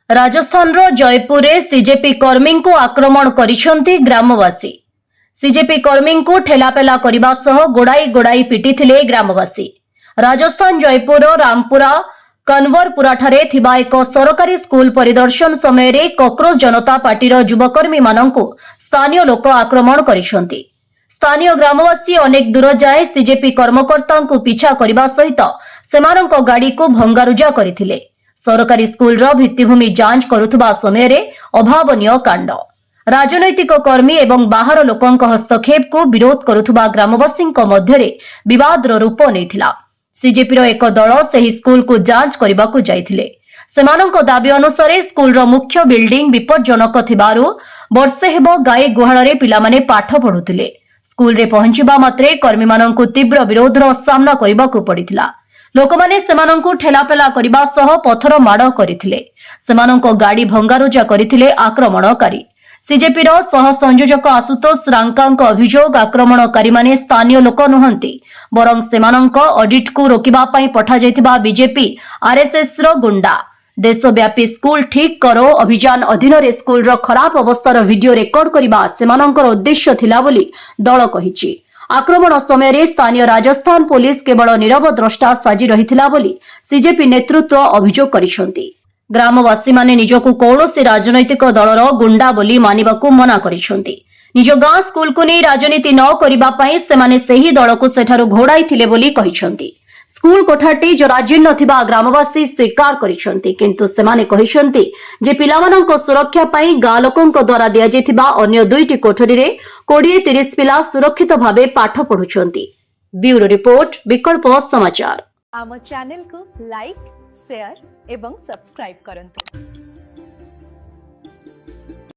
राजस्थान जयपुर रे सीजेपी कर्मी को आक्रमण करिसेंती ग्रामवासी। सीजेपी कर्मी को ठेलापेला करने सह गोड़ाई गोड़ाई पिटिथिले ग्रामवासी। राजस्थान जयपुर रामपुरा कन्वरपुरा ठारे थिबा एक सरकारी स्कूल परिदर्शन समय रे कॉकरोच जनता पार्टी युवकर्मी मानंकु स्थानीय लोक आक्रमण करिसेंती। स्थानीय ग्रामवासी अनेक दूर जाए सीजेपी कर्मकर्ता को पिछा करने सहित सेमानंक गाड़ी को भंगारुजा करथिले। सरकारी स्कूल भित्तिभूमि जांच करुवा समय अभावनीय कांड। राजनैतिक कर्मी एवं बाहर लोकंक हस्तक्षेप को विरोध करुवा ग्रामवासी मध्य विवाद रूप नहीं। सीजेपी एक दल से स्कूल को जांच करने को जाइथिले। सेमानंक दाबी अनुसार स्कूल मुख्य बिल्डिंग विपज्जनक थिबारु वर्षे हेबो गाई गुहाल पिलामाने पाठ पढ़ुथिले। स्कूल रे पहुंचीबा मात्रे कर्मी मानंकु तीव्र विरोधर सामना करने को पड़िथिला। लोकमाने सेमानंकु ठेलापेला करबा सह पथर माड़ करथिले। सेमानंको गाड़ी भंगारुजा करथिले आक्रमणकारी। सीजेपी सह संयोजक आशुतोष रांकांक अभियोग आक्रमणकारी माने स्थानीय लोक नुहंती बरं सेमानंक ऑडिट को रोकिबा पई पठा जायतिबा बीजेपी आरएसएस रो गुंडा। देशव्यापी स्कूल ठीक करो अभियान अधीन रे स्कूल रो खराब अवस्थार वीडियो रेकर्ड करबा सेमानंकर उद्देश्य थिला बोली दल कहिछि। आक्रमण समय स्थानीय राजस्थान पुलिस केवल नीरव द्रष्टा साजी रहिथिला बोली सीजेपी नेतृत्व अभियोग करिसेंती। ग्रामवासी माने निजको कौनसी राजनैतिक दलर गुंडा बोली मानिबाकू मना करिसेंती। निज गां स्कूल को नहीं राजनीति न करिबा पई सेमाने सेही दल को सेठारु घोड़ाइथिले बोली कहिसेंती। स्कूल कोठाटी जराजीर्ण थिबा ग्रामवासी स्वीकार करिसेंती, किंतु सेमाने कहिसेंती जे पिलामानंक सुरक्षा पई गां लोकंक द्वारा दिया जेथिबा अन्य दुईटी कोठरी रे 20-30 पिला सुरक्षित भाबे पाठ पढुछंती। ब्यूरो रिपोर्ट विकल्प समाचार। आम चैनल को लाइक शेयर एवं सब्सक्राइब करंतु।